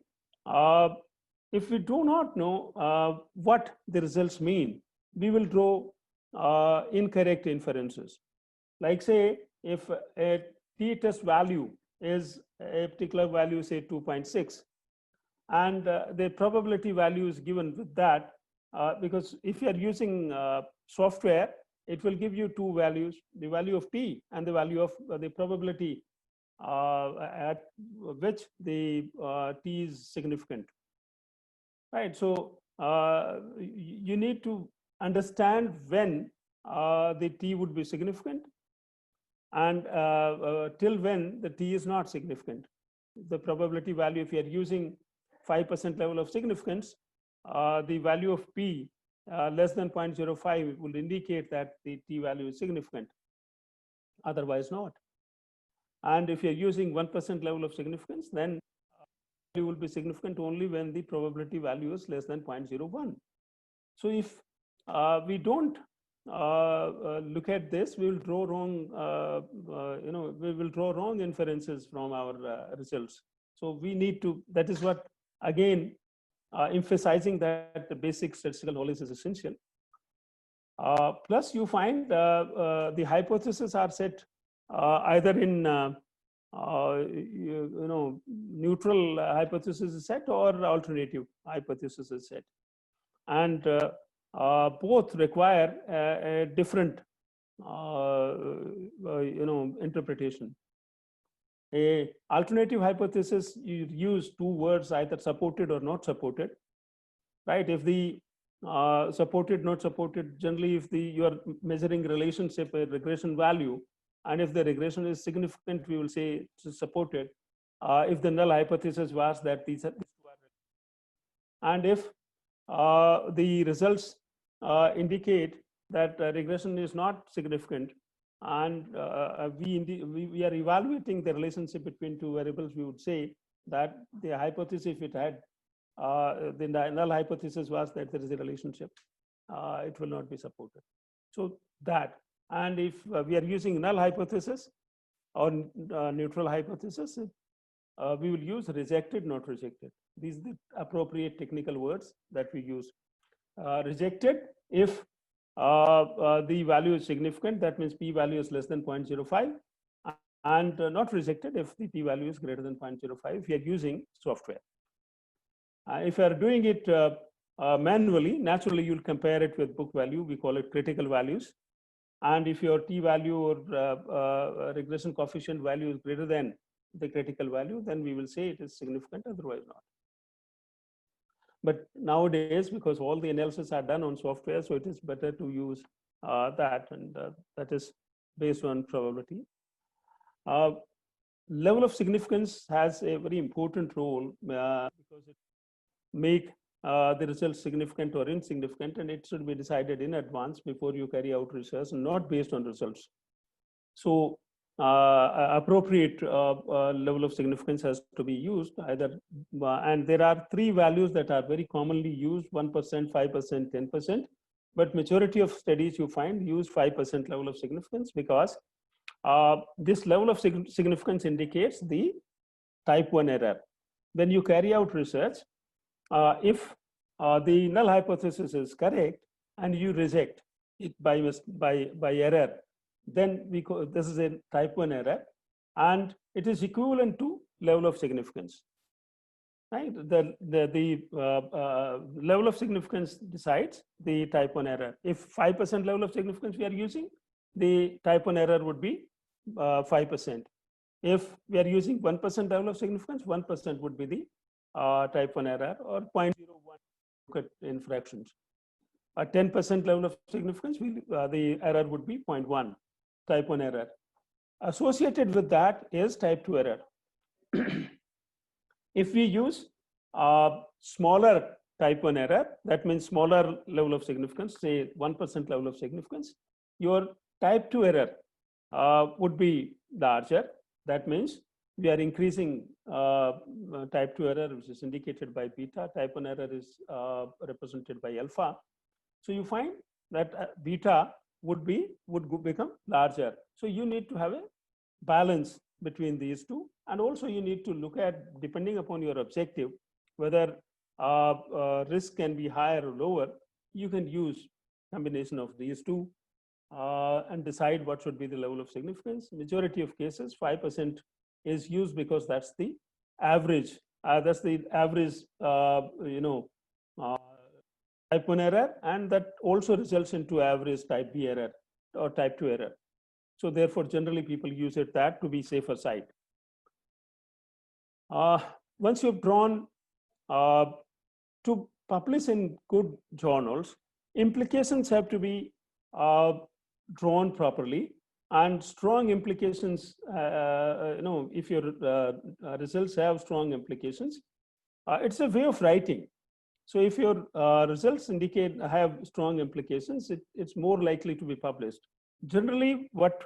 if we do not know what the results mean, we will draw incorrect inferences. Like say, if a t-test value is a particular value, say 2.6, and the probability value is given with that, because if you are using software, it will give you two values, the value of t and the value of the probability at which the t is significant, right? So you need to understand when the t would be significant, and till when the t is not significant. The probability value, if you are using 5% level of significance, the value of p less than 0.05 will indicate that the t value is significant, otherwise not. And if you're using 1% level of significance, then it will be significant only when the probability value is less than 0.01. So if we don't look at this, we will draw wrong, we will draw wrong inferences from our results. So we need to, that is what, again, emphasizing that the basic statistical knowledge is essential. Plus, you find the hypotheses are set either in neutral hypothesis is set or alternative hypothesis is set, and both require a different interpretation. A alternative hypothesis, you use two words, either supported or not supported, right? If the supported, not supported, generally if you are measuring relationship, a regression value, and if the regression is significant, we will say it's supported. If the null hypothesis was that these two are, and if the results indicate that regression is not significant, and we are evaluating the relationship between two variables, we would say that the hypothesis, if it had the null hypothesis was that there is a relationship, it will not be supported. So that, and if we are using null hypothesis or neutral hypothesis, we will use rejected, not rejected. These are the appropriate technical words that we use. Rejected if the value is significant, that means p value is less than 0.05, and not rejected if the p value is greater than 0.05 if you are using software. If you are doing it manually, naturally you'll compare it with book value. We call it critical values. And if your t value or regression coefficient value is greater than the critical value, then we will say it is significant, otherwise not. But nowadays, because all the analysis are done on software, so it is better to use that, and that is based on probability. Level of significance has a very important role because it make the results significant or insignificant, and it should be decided in advance before you carry out research, and not based on results. So appropriate level of significance has to be used either, and there are three values that are very commonly used: 1%, 5%, 10%. But majority of studies you find use 5% level of significance, because this level of significance indicates the type 1 error. When you carry out research, if the null hypothesis is correct and you reject, it by error, then this is a type 1 error, and it is equivalent to level of significance. Right? The level of significance decides the type 1 error. If 5% level of significance we are using, the type 1 error would be 5%. If we are using 1% level of significance, 1% would be the type 1 error, or 0.01 look at in fractions. A 10% level of significance, the error would be 0.1, type 1 error. Associated with that is type 2 error. If we use smaller type 1 error, that means smaller level of significance, say 1% level of significance, your type 2 error would be larger. That means we are increasing type 2 error, which is indicated by beta. Type 1 error is represented by alpha. So you find that beta would become larger. So you need to have a balance between these two, and also you need to look at, depending upon your objective, whether risk can be higher or lower. You can use combination of these two and decide what should be the level of significance. Majority of cases, 5% is used because that's the average. That's the average, type 1 error, and that also results into average type B error or type 2 error. So therefore, generally people use that to be safer side. Once you've drawn to publish in good journals, implications have to be drawn properly, and strong implications, if your results have strong implications, it's a way of writing. So if your results have strong implications, it's more likely to be published. Generally, what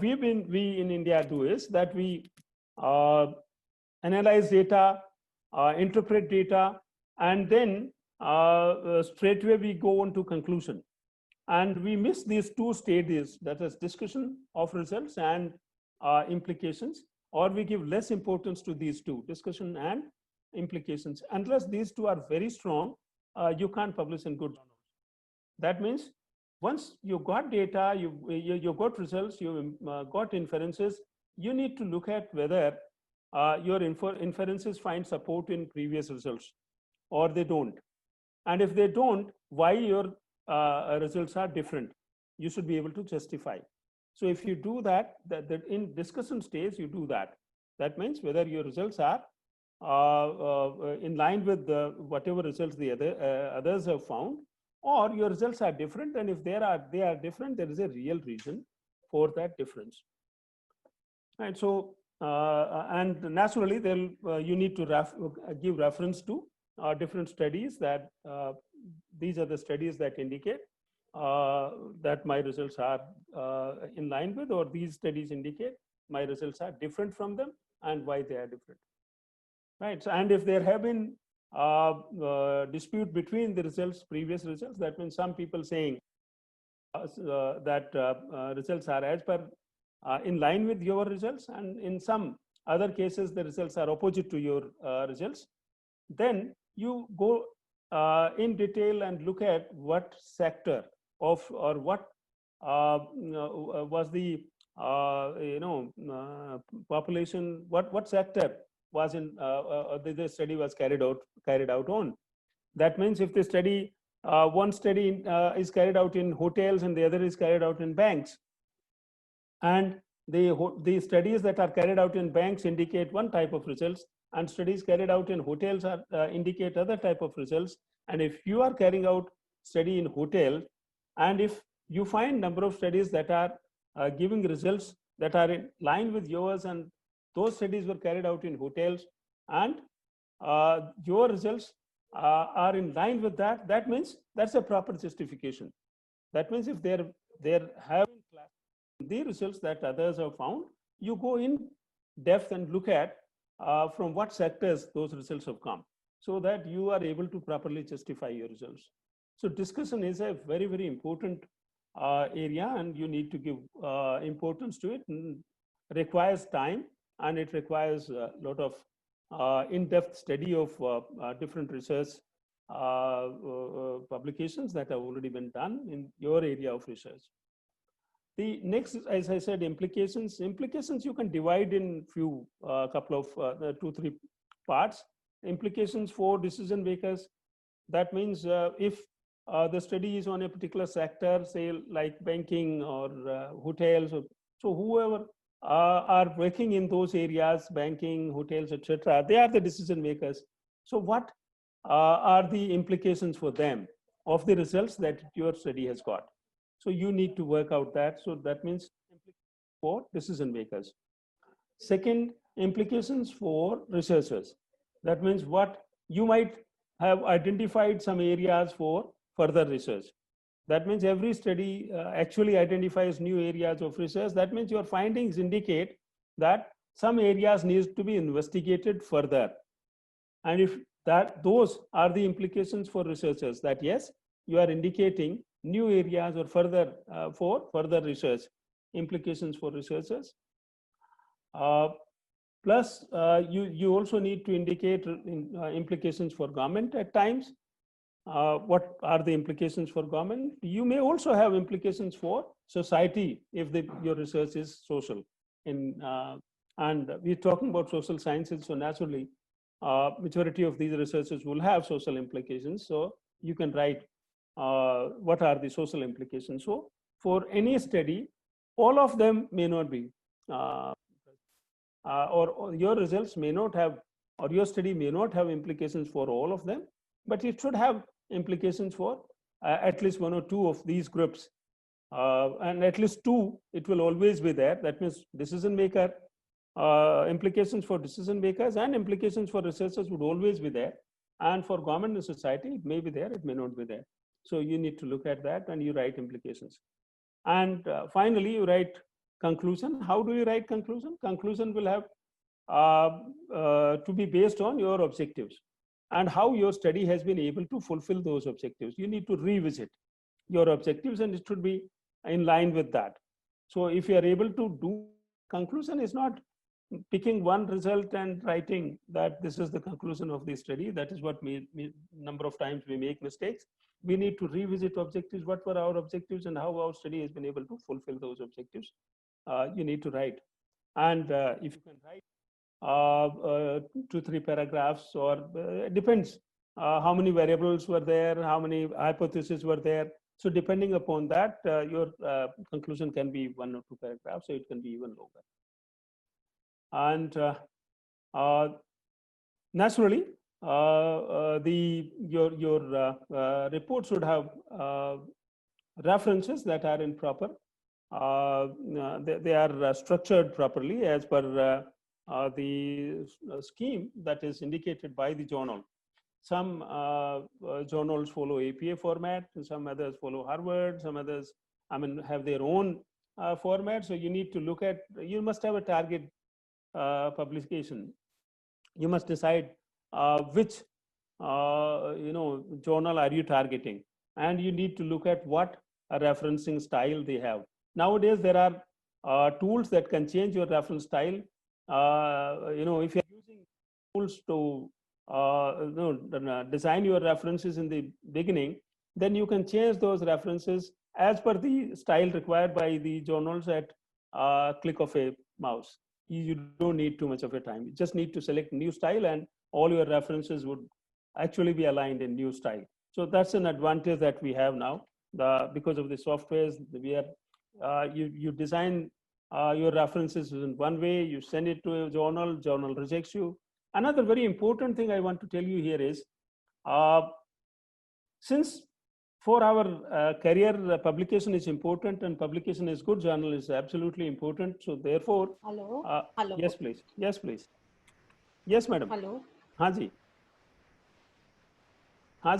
we in India do is that we analyze data, interpret data, and then straightway we go on to conclusion. And we miss these two stages, that is discussion of results and implications, or we give less importance to these two, discussion and implications. Unless these two are very strong, you can't publish in good journals. That means once you got data, you got results, you got inferences, you need to look at whether your inferences find support in previous results or they don't. And if they don't, why your results are different. You should be able to justify. So if you do that in discussion stage, you do that. That means whether your results are in line with whatever results the others have found, or your results are different, and if they are different, there is a real reason for that difference. And so, and naturally, you need to give reference to different studies that these are the studies that indicate that my results are in line with, or these studies indicate my results are different from them and why they are different. Right. So, and if there have been dispute between the results, previous results, that means some people saying that results are as per in line with your results, and in some other cases the results are opposite to your results, then you go in detail and look at what sector of, or what was the population, what sector was in the study was carried out on. That means if the study, one study is carried out in hotels and the other is carried out in banks, and the studies that are carried out in banks indicate one type of results, and studies carried out in hotels indicate other type of results. And if you are carrying out study in hotel, and if you find number of studies that are giving results that are in line with yours, and those studies were carried out in hotels, and your results are in line with that, that means that's a proper justification. That means if they're having the results that others have found, you go in depth and look at from what sectors those results have come, so that you are able to properly justify your results. So discussion is a very, very important area, and you need to give importance to it. And requires time, and it requires a lot of in-depth study of different research publications that have already been done in your area of research. The next, as I said, implications. Implications you can divide in few, couple of 2-3 parts. Implications for decision makers. That means if the study is on a particular sector, say like banking or hotels, so whoever are working in those areas, banking, hotels, etc., they are the decision makers. So what are the implications for them of the results that your study has got? So you need to work out that. So that means for decision makers. Second, implications for researchers. That means what you might have identified some areas for further research. That means every study actually identifies new areas of research. That means your findings indicate that some areas need to be investigated further. And if those are the implications for researchers, that yes, you are indicating new areas or further for further research, implications for researchers. Plus, you also need to indicate implications for government at times. What are the implications for government? You may also have implications for society if your research is social. And we're talking about social sciences, so naturally, majority of these researchers will have social implications. So you can write what are the social implications. So for any study, all of them may not be, or your results may not have, or your study may not have implications for all of them, but it should have implications for at least 1 or 2 of these groups. And at least 2, it will always be there. That means decision maker, implications for decision makers and implications for researchers would always be there. And for government and society, it may be there, it may not be there. So you need to look at that and you write implications. And finally, you write conclusion. How do you write conclusion? Conclusion will have to be based on your objectives and how your study has been able to fulfill those objectives. You need to revisit your objectives and it should be in line with that. So if you are able to do, conclusion is not picking one result and writing that this is the conclusion of the study. That is what number of times we make mistakes. We need to revisit objectives. What were our objectives and how our study has been able to fulfill those objectives? You need to write. And if you can write 2-3 paragraphs, or it depends how many variables were there, how many hypotheses were there. So depending upon that, your conclusion can be 1 or 2 paragraphs, so it can be even longer. And naturally, your report should have references that are in proper. They are structured properly as per the scheme that is indicated by the journal. Some journals follow APA format, and some others follow Harvard, some others, have their own format. So you need to look at, you must have a target publication. You must decide which journal are you targeting, and you need to look at what a referencing style they have. Nowadays, there are tools that can change your reference style. If you're using tools to design your references in the beginning, then you can change those references as per the style required by the journals at click of a mouse. You don't need too much of a time. You just need to select new style and all your references would actually be aligned in new style. So that's an advantage that we have now. Because of the softwares, you design your references in one way, you send it to a journal rejects you. Another very important thing I want to tell you here is, since for our career, publication is important and publication is good, journal is absolutely important. So therefore, hello. Hello. Yes, please. Yes, please. Yes, madam. Hello. हाँ जी,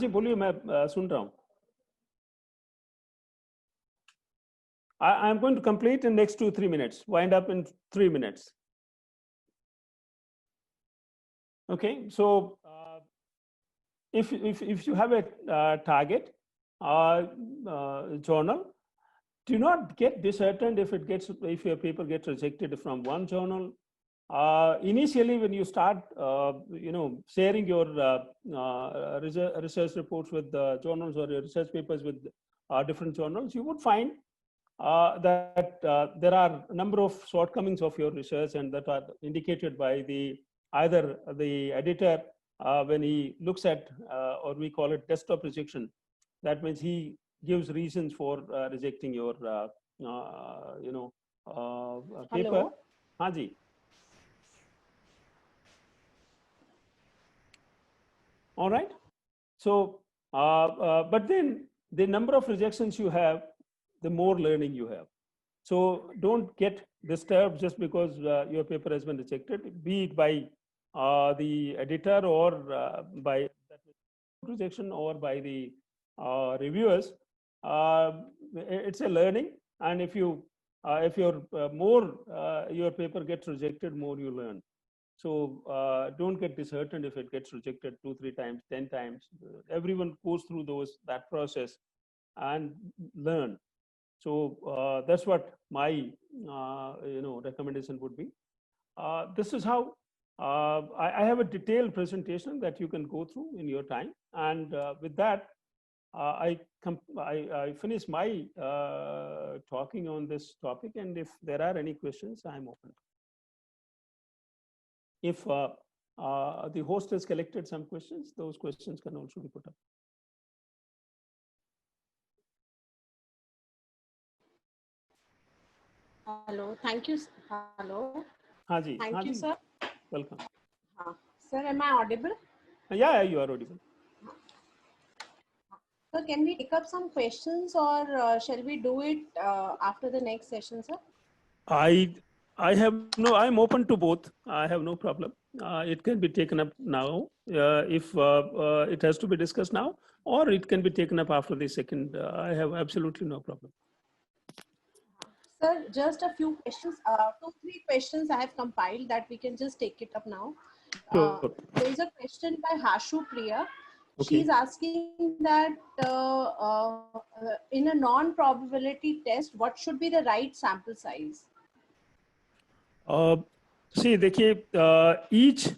बोलिए, मैं सुन रहा हूँ. I am going to complete in next 2-3 minutes, wind up in 3 minutes. Okay, so if you have a target journal, do not get disheartened if your paper gets rejected from one journal. initially when you start, sharing your research reports with journals or your research papers with different journals, you would find that there are a number of shortcomings of your research, and that are indicated by either the editor when he looks at, or we call it desktop rejection. That means he gives reasons for rejecting your paper. Hello. Haji. All right. So, but then the number of rejections you have, the more learning you have. So don't get disturbed just because your paper has been rejected, be it by the editor or by rejection or by the reviewers. It's a learning, and if your your paper gets rejected, more you learn. So don't get disheartened if it gets rejected 2, 3 times, 10 times. Everyone goes through that process and learn. So that's what my recommendation would be. This is how I have a detailed presentation that you can go through in your time, and with that, I finish my talking on this topic. And if there are any questions, I'm open. If the host has collected some questions, those questions can also be put up. Hello. Thank you. Hello. Haji. Thank Haji. you, sir. Welcome. Sir, am I audible? Yeah, you are audible. So can we take up some questions, or shall we do it after the next session, sir? I'm open to both. I have no problem. It can be taken up now if it has to be discussed now, or it can be taken up after the second. I have absolutely no problem. Sir, just a few questions, 2, 3 questions I have compiled that we can just take it up now. Sure. There is a question by Hashu Priya. Okay. She's asking that in a non-probability test, what should be the right sample size? See, each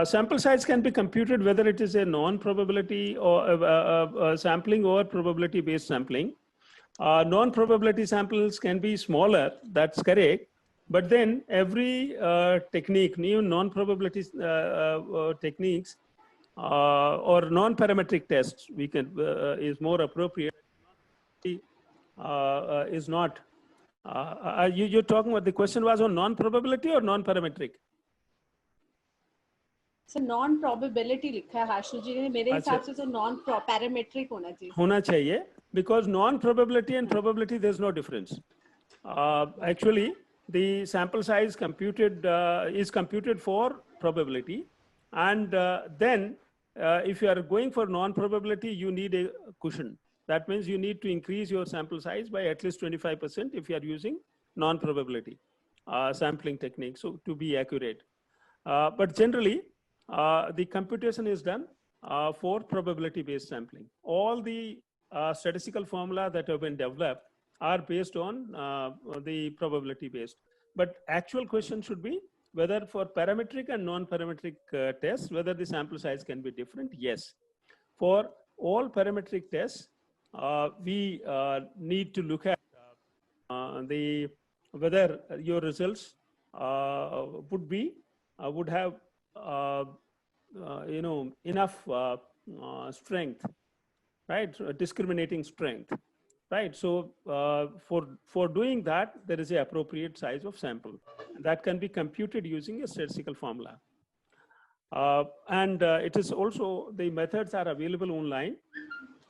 sample size can be computed whether it is a non-probability or sampling or probability-based sampling. Non-probability samples can be smaller, that's correct. But then every technique, new non-probability techniques or non-parametric tests, we can is more appropriate. Is not. You're talking about, the question was on non-probability or non-parametric? So non-probability लिखा है हाशु जी ने, मेरे हिसाब से तो non-parametric होना चाहिए. Because non-probability and probability, there's no difference. Actually, the sample size computed is computed for probability, and then if you are going for non-probability, you need a cushion. That means you need to increase your sample size by at least 25% if you are using non-probability sampling technique, so to be accurate. But generally, the computation is done for probability-based sampling. All the statistical formula that have been developed are based on the probability-based. But actual question should be whether for parametric and non-parametric tests, whether the sample size can be different. Yes. For all parametric tests, we need to look at whether your results would have enough strength, right? So discriminating strength, right? So for doing that, there is an appropriate size of sample that can be computed using a statistical formula. And it is also, the methods are available online.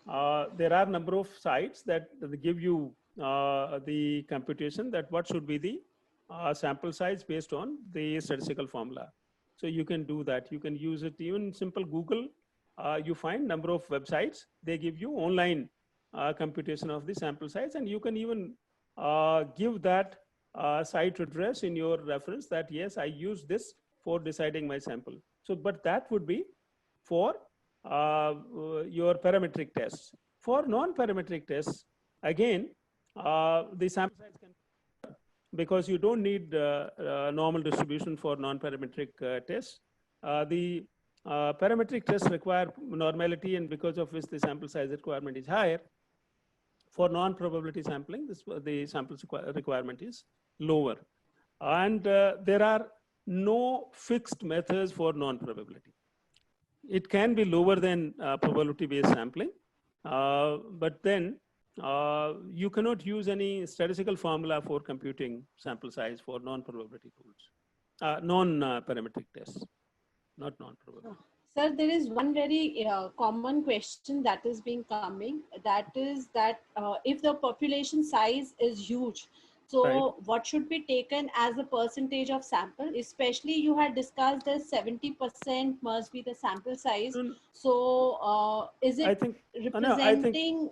There are a number of sites that give you the computation that what should be the sample size based on the statistical formula. So you can do that. You can use it, even simple Google. You find number of websites, they give you online computation of the sample size, and you can even give that site address in your reference that yes, I use this for deciding my sample. So, but that would be for your parametric tests. For non-parametric tests, again, the sample size can be, because you don't need normal distribution for non-parametric tests. The parametric tests require normality, and because of which the sample size requirement is higher. For non-probability sampling, the sample requirement is lower. And there are no fixed methods for non-probability. It can be lower than probability-based sampling, but then you cannot use any statistical formula for computing sample size for non-probability tools, non-parametric tests, not non-probability. Sir, there is one very common question that is being coming. That is that if the population size is huge, so Right. what should be taken as a percentage of sample? Especially you had discussed that 70% must be the sample size. So is I it think representing?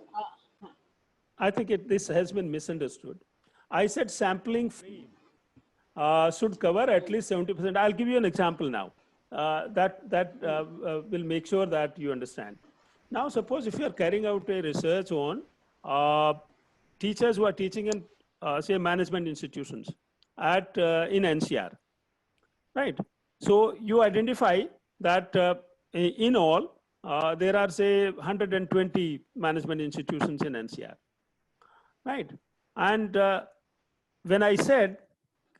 I think this has been misunderstood. I said sampling frame should cover at least 70%. I'll give you an example now. That will make sure that you understand. Now, suppose if you are carrying out a research on teachers who are teaching in, say, management institutions in NCR, right? So you identify that in all, there are, say, 120 management institutions in NCR, right? And when I said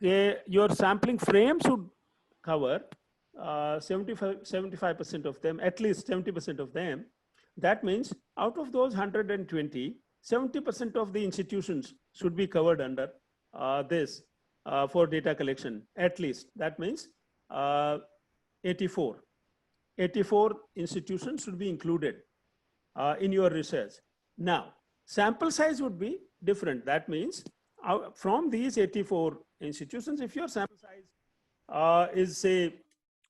your sampling frame should cover 75% of them, at least 70% of them, that means out of those 120, 70% of the institutions should be covered under this for data collection, at least. That means 84 institutions should be included in your research. Now, sample size would be different. That means from these 84 institutions, if your sample size is, say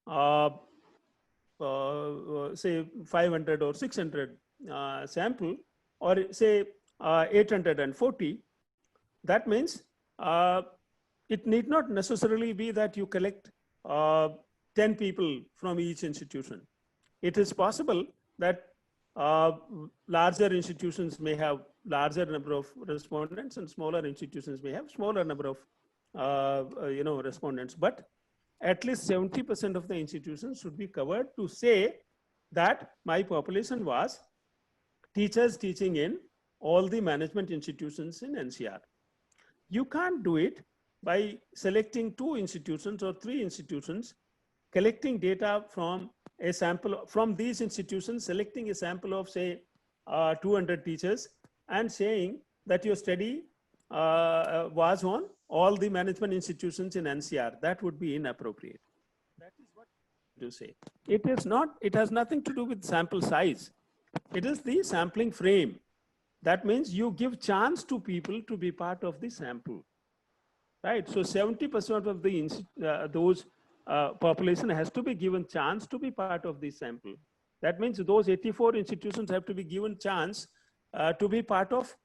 500 or 600 sample, or say 840, that means it need not necessarily be that you collect 10 people from each institution. It is possible that larger institutions may have larger number of respondents and smaller institutions may have smaller number of respondents, but at least 70% of the institutions should be covered to say that my population was teachers teaching in all the management institutions in NCR. You can't do it by selecting 2 institutions or 3 institutions, collecting data from a sample from these institutions, selecting a sample of, say, 200 teachers and saying that your study was on all the management institutions in NCR. That would be inappropriate. That is what you say. It is not, it has nothing to do with sample size. It is the sampling frame. That means you give chance to people to be part of the sample, right? So 70% of the those population has to be given chance to be part of the sample. That means those 84 institutions have to be given chance to be part of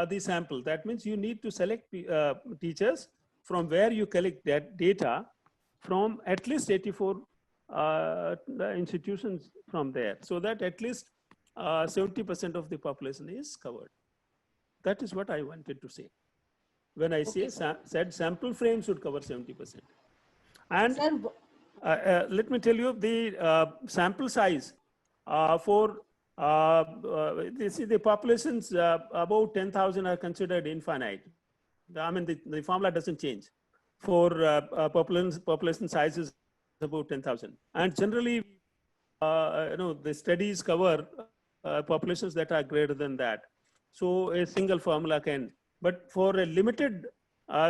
the sample. That means you need to select teachers from where you collect that data from at least 84 institutions from there, so that at least 70% of the population is covered. That is what I wanted to say when I say said sample frame should cover 70%. And let me tell you the sample size for the populations above 10,000 are considered infinite. I mean, the formula doesn't change for population sizes about 10,000. And generally, the studies cover populations that are greater than that. So a single formula can, but for a limited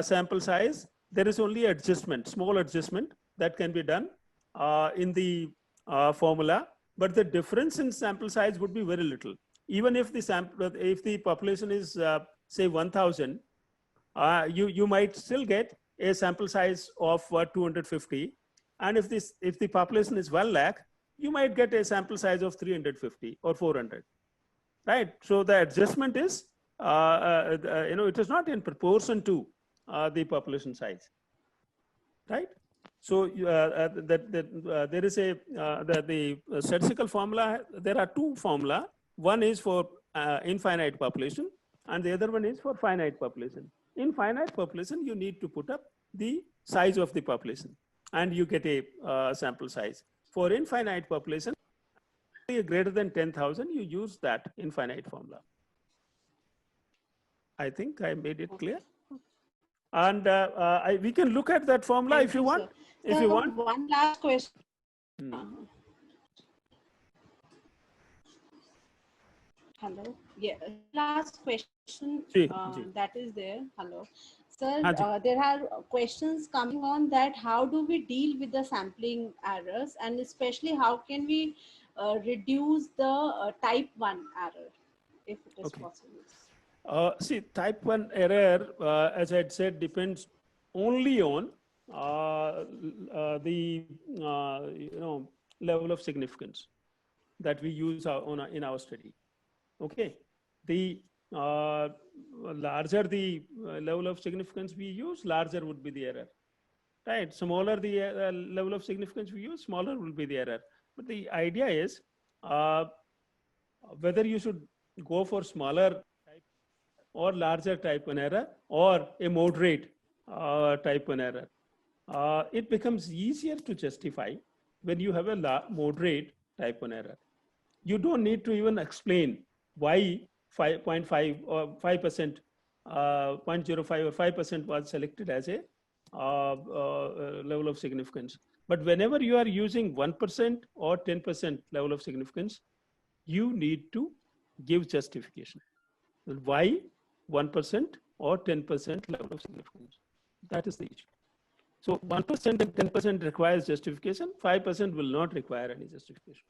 sample size, there is only adjustment, small adjustment that can be done in the formula. But the difference in sample size would be very little. Even if the population is say 1,000, you might still get a sample size of 250. And if the population is 1 lakh, you might get a sample size of 350 or 400, right? So the adjustment is, it is not in proportion to the population size, right? So there is the statistical formula. There are 2 formula. One is for infinite population, and the other one is for finite population. In finite population, you need to put up the size of the population and you get a sample size. For infinite population, greater than 10,000, you use that infinite formula. I think I made it clear. And we can look at that formula if you want. Sir. If Sir, you want. one last question. Hello. Yeah. Last question that is there. Hello. Sir, there are questions coming on that how do we deal with the sampling errors, and especially how can we reduce the type 1 error if it is possible? See, type 1 error, as I said, depends only on the level of significance that we use in our study. Okay, the larger the level of significance we use, larger would be the error. Right, smaller the level of significance we use, smaller will be the error. But the idea is whether you should go for smaller type or larger type 1 error or a moderate type 1 error. It becomes easier to justify when you have a moderate type 1 error. You don't need to even explain why 5.5 or 5%, 0.05 or 5% was selected as a level of significance. But whenever you are using 1% or 10% level of significance, you need to give justification. Why 1% or 10% level of significance? That is the issue. So 1% and 10% requires justification, 5% will not require any justification.